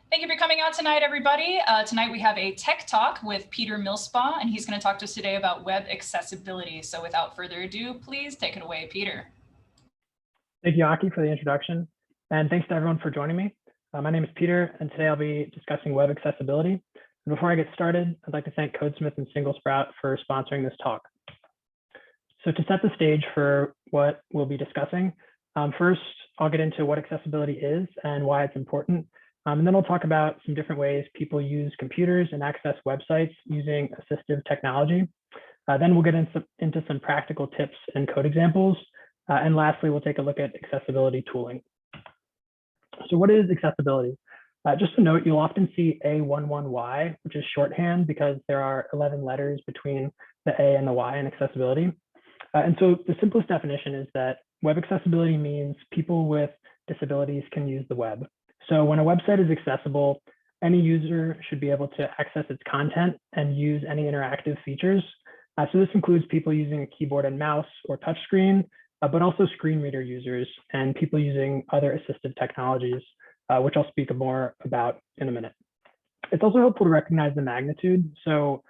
Thank you for coming out tonight, everybody. Tonight we have a tech talk with Peter Millspaw, and he's going to talk to us today about web accessibility. So without further ado, please take it away, Peter. Thank you, Aki, for the introduction. And thanks to everyone for joining me. My name is Peter, and today I'll be discussing web accessibility. And before I get started, I'd like to thank CodeSmith and SingleSprout for sponsoring this talk. So to set the stage for what we'll be discussing, first, I'll get into what accessibility is and why it's important. And then I'll talk about some different ways people use computers and access websites using assistive technology. Then we'll get into some practical tips and code examples. And lastly, we'll take a look at accessibility tooling. So what is accessibility? Just a note, you'll often see A11Y, which is shorthand because there are 11 letters between the A and the Y in accessibility. And so the simplest definition is that web accessibility means people with disabilities can use the web. So when a website is accessible, any user should be able to access its content and use any interactive features. So this includes people using a keyboard and mouse or touchscreen, but also screen reader users and people using other assistive technologies, which I'll speak more about in a minute. It's also helpful to recognize the magnitude. So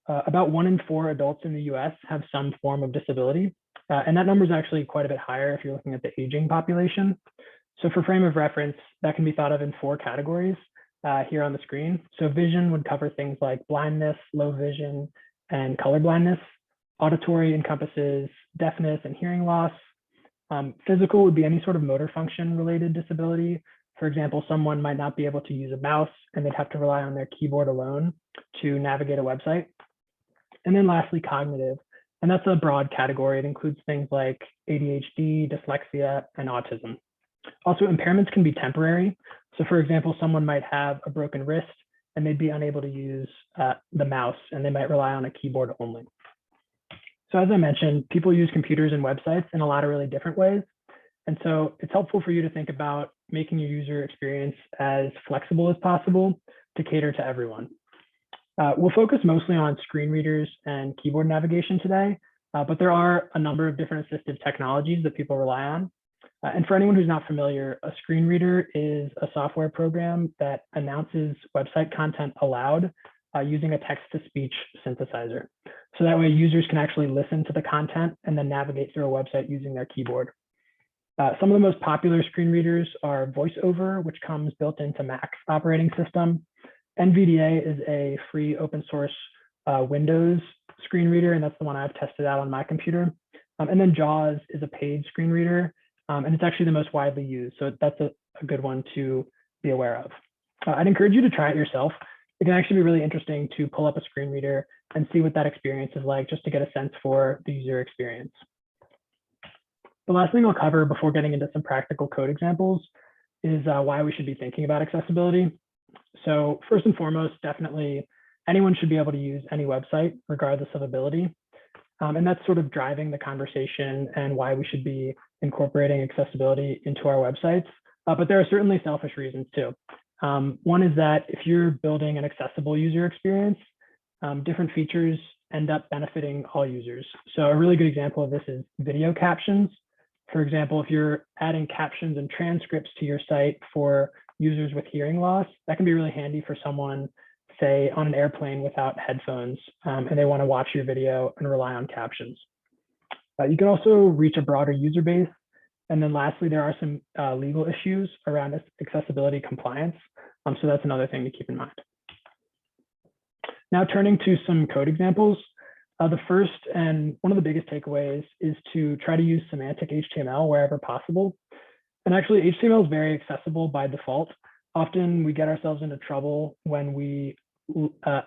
about 1 in 4 adults in the US have some form of disability. And that number is actually quite a bit higher if you're looking at the aging population. So for frame of reference, that can be thought of in 4 categories here on the screen. So vision would cover things like blindness, low vision, and color blindness. Auditory encompasses deafness and hearing loss. Physical would be any sort of motor function related disability. For example, someone might not be able to use a mouse and they'd have to rely on their keyboard alone to navigate a website. And then lastly, cognitive. And that's a broad category. It includes things like ADHD, dyslexia, and autism. Also, impairments can be temporary. So for example, someone might have a broken wrist and they'd be unable to use the mouse and they might rely on a keyboard only. So as I mentioned, people use computers and websites in a lot of really different ways. And so it's helpful for you to think about making your user experience as flexible as possible to cater to everyone. We'll focus mostly on screen readers and keyboard navigation today, but there are a number of different assistive technologies that people rely on. And for anyone who's not familiar, a screen reader is a software program that announces website content aloud using a text-to-speech synthesizer. So that way users can actually listen to the content and then navigate through a website using their keyboard. Some of the most popular screen readers are VoiceOver, which comes built into Mac operating system. NVDA is a free open source Windows screen reader, and that's the one I've tested out on my computer. And then JAWS is a paid screen reader, and it's actually the most widely used. So that's a good one to be aware of. I'd encourage you to try it yourself. It can actually be really interesting to pull up a screen reader and see what that experience is like, just to get a sense for the user experience. The last thing I'll cover before getting into some practical code examples is why we should be thinking about accessibility. So first and foremost, definitely anyone should be able to use any website regardless of ability. And that's sort of driving the conversation and why we should be incorporating accessibility into our websites. But there are certainly selfish reasons too. One is that if you're building an accessible user experience, different features end up benefiting all users. So a really good example of this is video captions. For example, if you're adding captions and transcripts to your site for users with hearing loss, that can be really handy for someone, say, on an airplane without headphones, and they want to watch your video and rely on captions. You can also reach a broader user base. And then lastly, there are some legal issues around accessibility compliance. So that's another thing to keep in mind. Now turning to some code examples. The first and one of the biggest takeaways is to try to use Semantic HTML wherever possible. And actually, HTML is very accessible by default. Often we get ourselves into trouble when we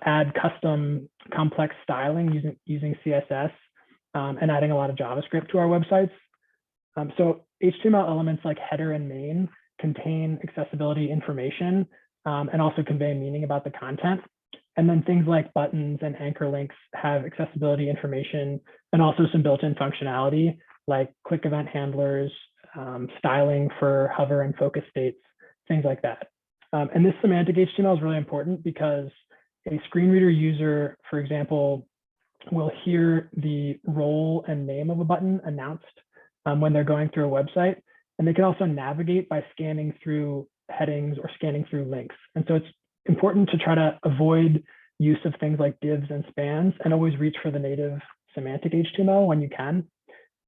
add custom complex styling using CSS and adding a lot of JavaScript to our websites. So HTML elements like header and main contain accessibility information and also convey meaning about the content. And then things like buttons and anchor links have accessibility information and also some built-in functionality like click event handlers, styling for hover and focus states, things like that. And this semantic HTML is really important because a screen reader user, for example, will hear the role and name of a button announced when they're going through a website. And they can also navigate by scanning through headings or scanning through links. And so it's important to try to avoid use of things like divs and spans and always reach for the native semantic HTML when you can.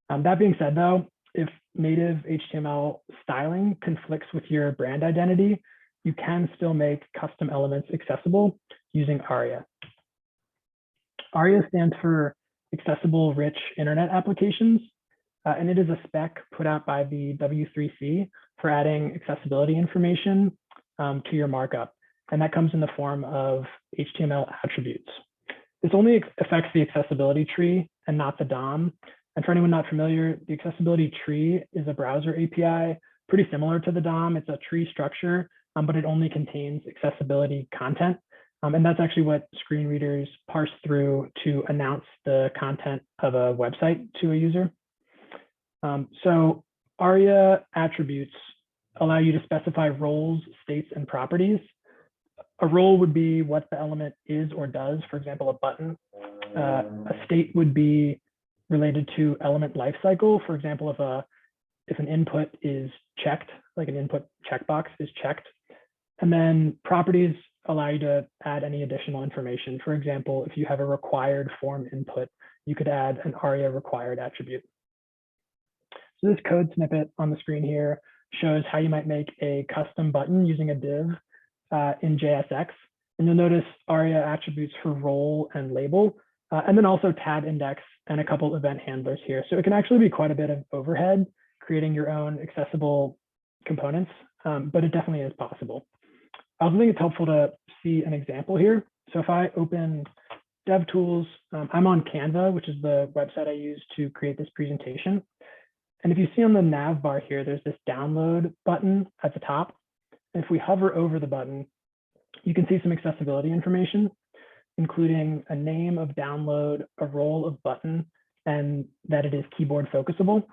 That being said, though, if native HTML styling conflicts with your brand identity, you can still make custom elements accessible using ARIA. ARIA stands for Accessible Rich Internet Applications, and it is a spec put out by the W3C for adding accessibility information to your markup. And that comes in the form of HTML attributes. This only affects the accessibility tree and not the DOM. And for anyone not familiar, the accessibility tree is a browser API, pretty similar to the DOM. It's a tree structure, but it only contains accessibility content. And that's actually what screen readers parse through to announce the content of a website to a user. So ARIA attributes allow you to specify roles, states, and properties. A role would be what the element is or does, for example, a button. A state would be related to element lifecycle. For example, if an input is checked, like an input checkbox is checked. And then properties allow you to add any additional information. For example, if you have a required form input, you could add an ARIA required attribute. So this code snippet on the screen here shows how you might make a custom button using a div in JSX. And you'll notice ARIA attributes for role and label, and then also tab index and a couple event handlers here. So it can actually be quite a bit of overhead creating your own accessible components, but it definitely is possible. I also think it's helpful to see an example here. So if I open DevTools, I'm on Canva, which is the website I use to create this presentation. And if you see on the nav bar here, there's this download button at the top. And if we hover over the button, you can see some accessibility information, including a name of download, a role of button, and that it is keyboard focusable.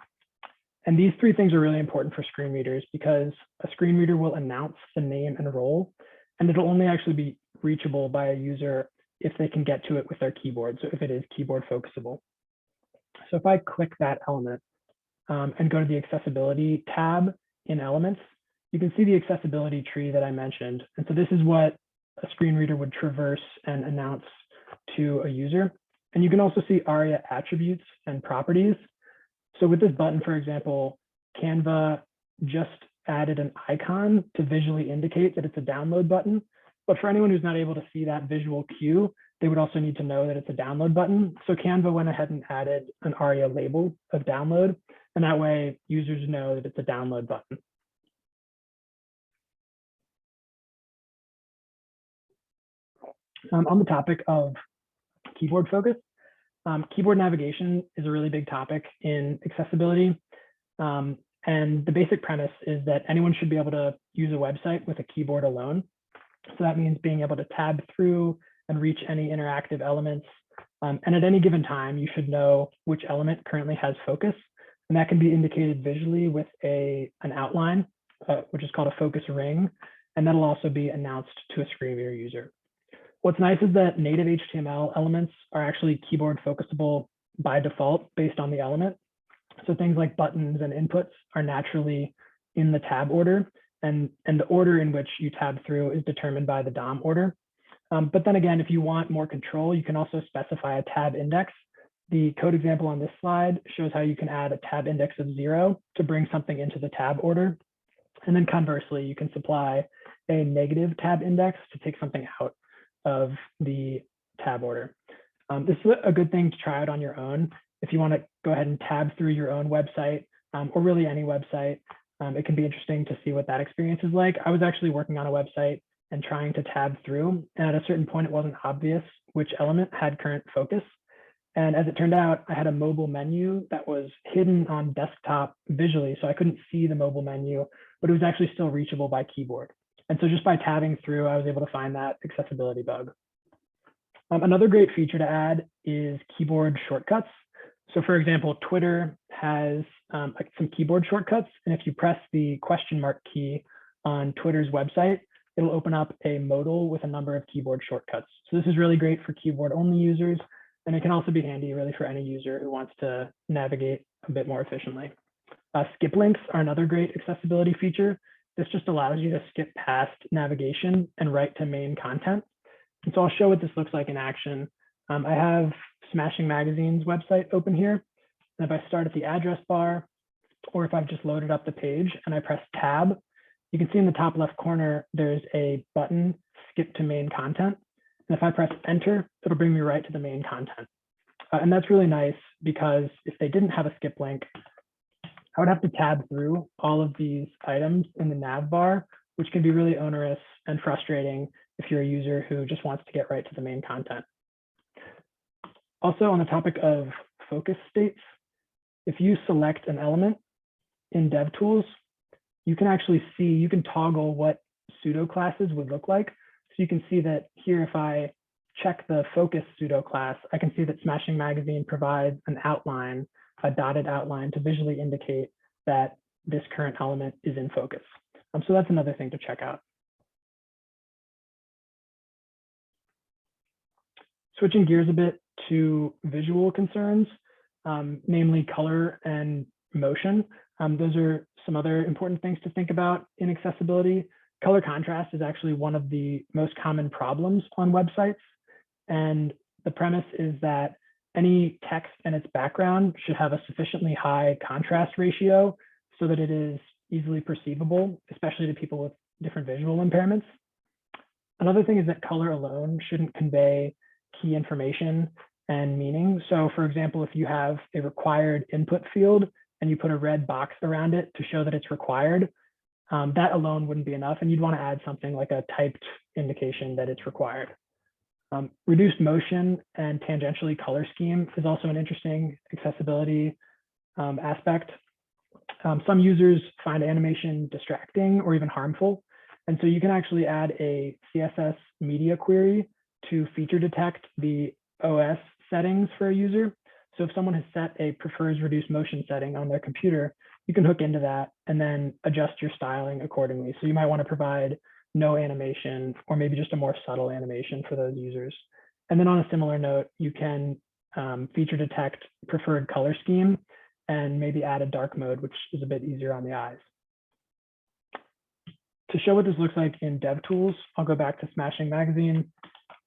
And these three things are really important for screen readers because a screen reader will announce the name and role, and it'll only actually be reachable by a user if they can get to it with their keyboard. So if it is keyboard focusable. So if I click that element and go to the accessibility tab in elements, you can see the accessibility tree that I mentioned. And so this is what a screen reader would traverse and announce to a user. And you can also see ARIA attributes and properties. So with this button, for example, Canva just added an icon to visually indicate that it's a download button. But for anyone who's not able to see that visual cue, they would also need to know that it's a download button. So Canva went ahead and added an ARIA label of download. And that way users know that it's a download button. On the topic of keyboard focus, keyboard navigation is a really big topic in accessibility. And the basic premise is that anyone should be able to use a website with a keyboard alone. So that means being able to tab through and reach any interactive elements. And at any given time, you should know which element currently has focus. And that can be indicated visually with an outline, which is called a focus ring. And that'll also be announced to a screen reader user. What's nice is that native HTML elements are actually keyboard focusable by default based on the element. So things like buttons and inputs are naturally in the tab order, and the order in which you tab through is determined by the DOM order. But then again, if you want more control, you can also specify a tab index. The code example on this slide shows how you can add a tab index of 0 to bring something into the tab order. And then conversely, you can supply a negative tab index to take something out of the tab order. This is a good thing to try out on your own. If you want to go ahead and tab through your own website or really any website, it can be interesting to see what that experience is like. I was actually working on a website and trying to tab through, and at a certain point, it wasn't obvious which element had current focus. And as it turned out, I had a mobile menu that was hidden on desktop visually, so I couldn't see the mobile menu, but it was actually still reachable by keyboard. And so just by tabbing through, I was able to find that accessibility bug. Another great feature to add is keyboard shortcuts. So for example, Twitter has some keyboard shortcuts. And if you press the question mark key on Twitter's website, it'll open up a modal with a number of keyboard shortcuts. So this is really great for keyboard only users. And it can also be handy really for any user who wants to navigate a bit more efficiently. Skip links are another great accessibility feature. this just allows you to skip past navigation and right to main content. And so I'll show what this looks like in action. I have Smashing Magazine's website open here. And if I start at the address bar, or if I've just loaded up the page and I press tab, you can see in the top left corner, there's a button, skip to main content. And if I press enter, it'll bring me right to the main content. And that's really nice because if they didn't have a skip link, I would have to tab through all of these items in the nav bar, which can be really onerous and frustrating if you're a user who just wants to get right to the main content. Also, on the topic of focus states, if you select an element in DevTools, you can actually see, you can toggle what pseudo classes would look like. So you can see that here, if I check the focus pseudo class, I can see that Smashing Magazine provides an outline, a dotted outline to visually indicate that this current element is in focus. So that's another thing to check out. Switching gears a bit to visual concerns, namely color and motion. Those are some other important things to think about in accessibility. Color contrast is actually one of the most common problems on websites. And the premise is that any text and its background should have a sufficiently high contrast ratio so that it is easily perceivable, especially to people with different visual impairments. Another thing is that color alone shouldn't convey key information and meaning. So for example, if you have a required input field and you put a red box around it to show that it's required, that alone wouldn't be enough. And you'd want to add something like a typed indication that it's required. Reduced motion and tangentially color scheme is also an interesting accessibility aspect. Some users find animation distracting or even harmful. And so you can actually add a CSS media query to feature detect the OS settings for a user. So if someone has set a prefers reduced motion setting on their computer, you can hook into that and then adjust your styling accordingly. So you might want to provide no animation or maybe just a more subtle animation for those users. And then on a similar note, you can feature detect preferred color scheme and maybe add a dark mode, which is a bit easier on the eyes. To show what this looks like in DevTools, I'll go back to Smashing Magazine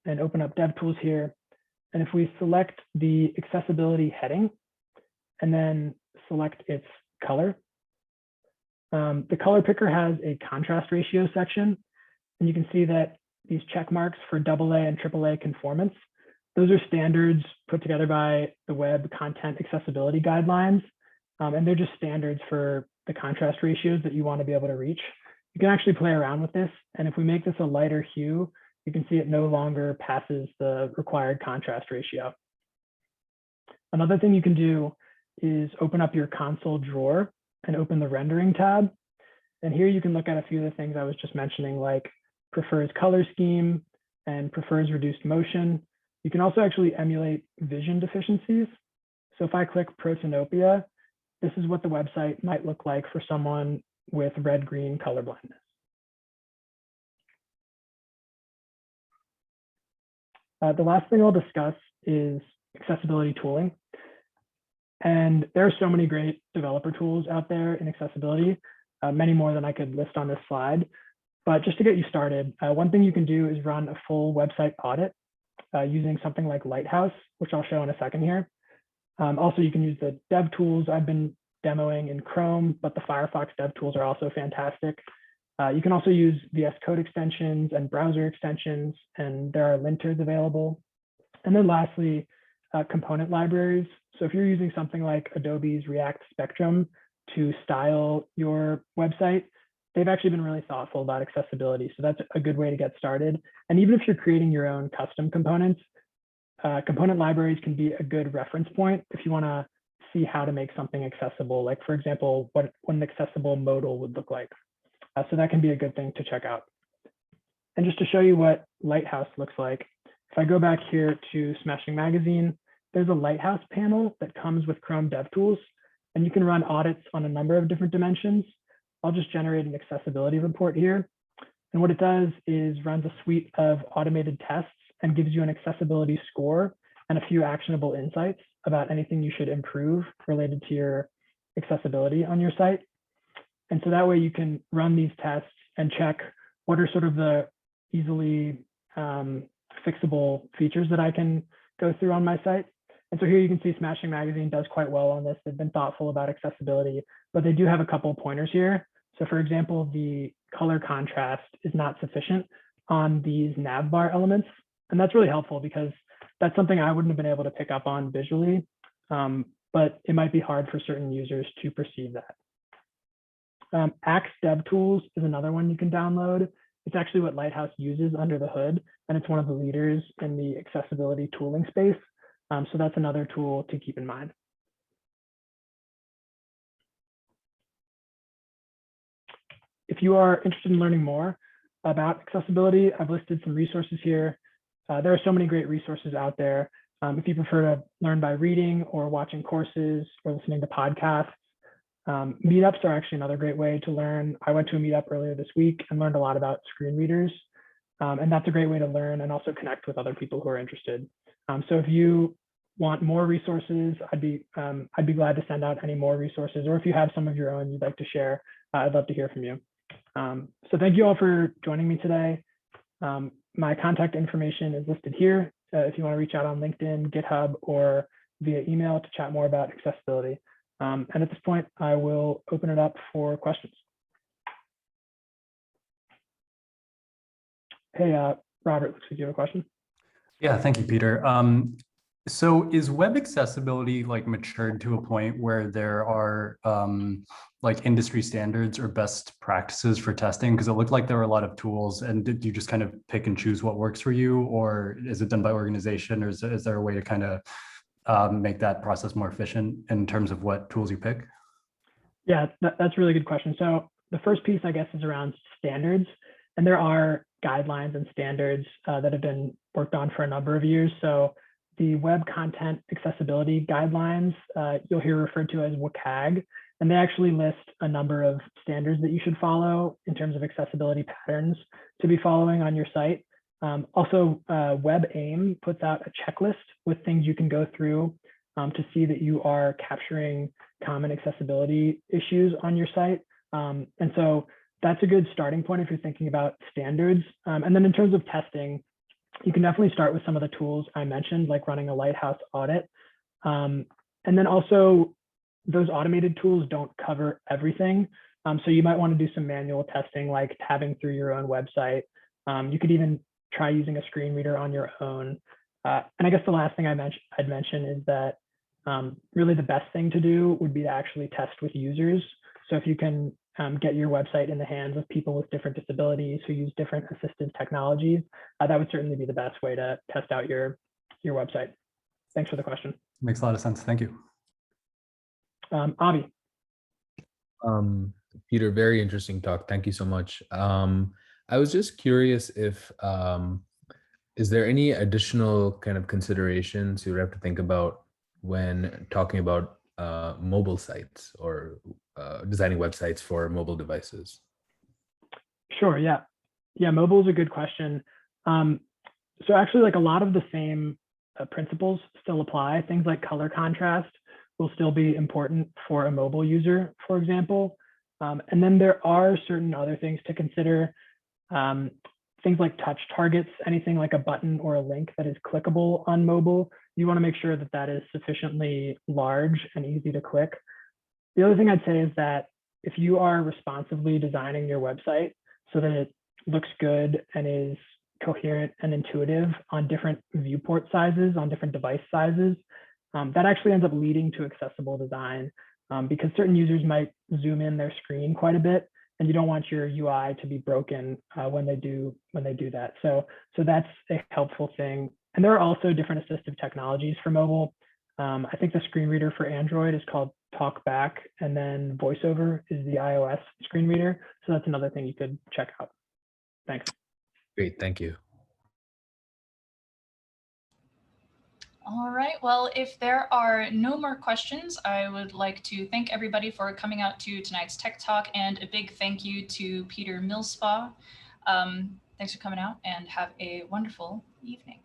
and open up DevTools here. And if we select the accessibility heading and then select its color, the color picker has a contrast ratio section. And you can see that these check marks for AA and AAA conformance, those are standards put together by the Web Content Accessibility Guidelines. And they're just standards for the contrast ratios that you want to be able to reach. You can actually play around with this. And if we make this a lighter hue, you can see it no longer passes the required contrast ratio. Another thing you can do is open up your console drawer and open the rendering tab. And here you can look at a few of the things I was just mentioning, like prefers color scheme and prefers reduced motion. You can also actually emulate vision deficiencies. So if I click Protanopia, this is what the website might look like for someone with red-green color blindness. The last thing I'll discuss is accessibility tooling. And there are so many great developer tools out there in accessibility, many more than I could list on this slide. But just to get you started, one thing you can do is run a full website audit using something like Lighthouse, which I'll show in a second here. Also, you can use the dev tools I've been demoing in Chrome, but the Firefox dev tools are also fantastic. You can also use VS Code extensions and browser extensions, and there are linters available. And then lastly, component libraries. So if you're using something like Adobe's React Spectrum to style your website, they've actually been really thoughtful about accessibility. So that's a good way to get started. And even if you're creating your own custom components, component libraries can be a good reference point if you want to see how to make something accessible. Like, for example, what an accessible modal would look like. So that can be a good thing to check out. And just to show you what Lighthouse looks like, if I go back here to Smashing Magazine, there's a Lighthouse panel that comes with Chrome DevTools, and you can run audits on a number of different dimensions. I'll just generate an accessibility report here. And what it does is runs a suite of automated tests and gives you an accessibility score and a few actionable insights about anything you should improve related to your accessibility on your site. And so that way you can run these tests and check what are sort of the easily fixable features that I can go through on my site. And so here you can see Smashing Magazine does quite well on this. They've been thoughtful about accessibility, but they do have a couple of pointers here. So for example, the color contrast is not sufficient on these nav bar elements. And that's really helpful because that's something I wouldn't have been able to pick up on visually, but it might be hard for certain users to perceive that. Axe DevTools is another one you can download. It's actually what Lighthouse uses under the hood, and it's one of the leaders in the accessibility tooling space. So that's another tool to keep in mind. If you are interested in learning more about accessibility, I've listed some resources here. There are so many great resources out there. If you prefer to learn by reading or watching courses or listening to podcasts, meetups are actually another great way to learn. I went to a meetup earlier this week and learned a lot about screen readers. And that's a great way to learn and also connect with other people who are interested. So if you want more resources, I'd be glad to send out any more resources, or if you have some of your own you'd like to share, I'd love to hear from you. So thank you all for joining me today. My contact information is listed here if you want to reach out on LinkedIn, GitHub, or via email to chat more about accessibility. And at this point, I will open it up for questions. Hey, Robert, looks like you have a question. Yeah, thank you, Peter. So is web accessibility like matured to a point where there are like industry standards or best practices for testing? Because it looked like there were a lot of tools, and did you just kind of pick and choose what works for you, or is it done by organization, or is there a way to kind of make that process more efficient in terms of what tools you pick? Yeah, that's a really good question. So the first piece, I guess, is around standards, and there are guidelines and standards that have been worked on for a number of years. So the Web Content Accessibility Guidelines, you'll hear referred to as WCAG, and they actually list a number of standards that you should follow in terms of accessibility patterns to be following on your site. Also, WebAIM puts out a checklist with things you can go through to see that you are capturing common accessibility issues on your site. And so that's a good starting point if you're thinking about standards. And then in terms of testing, you can definitely start with some of the tools I mentioned, like running a Lighthouse audit. And then also, those automated tools don't cover everything. So you might want to do some manual testing, like tabbing through your own website. You could even try using a screen reader on your own. And I guess the last thing I'd mention is that really the best thing to do would be to actually test with users. So if you can get your website in the hands of people with different disabilities who use different assistive technologies, that would certainly be the best way to test out your website. Thanks for the question. Makes a lot of sense. Thank you. Avi. Peter, very interesting talk. Thank you so much. I was just curious if, is there any additional kind of considerations you would have to think about when talking about mobile sites or designing websites for mobile devices? Sure, yeah. Yeah, mobile is a good question. So actually, like a lot of the same principles still apply. Things like color contrast will still be important for a mobile user, for example. And then there are certain other things to consider. Things like touch targets, anything like a button or a link that is clickable on mobile, you want to make sure that that is sufficiently large and easy to click. The other thing I'd say is that if you are responsively designing your website so that it looks good and is coherent and intuitive on different viewport sizes, on different device sizes, that actually ends up leading to accessible design because certain users might zoom in their screen quite a bit, and you don't want your UI to be broken when they do that. So that's a helpful thing. And there are also different assistive technologies for mobile. I think the screen reader for Android is called TalkBack, and then VoiceOver is the iOS screen reader. So that's another thing you could check out. Thanks. Great, thank you. All right, well, if there are no more questions, I would like to thank everybody for coming out to tonight's Tech Talk, and a big thank you to Peter Millspaugh. Thanks for coming out, and have a wonderful evening.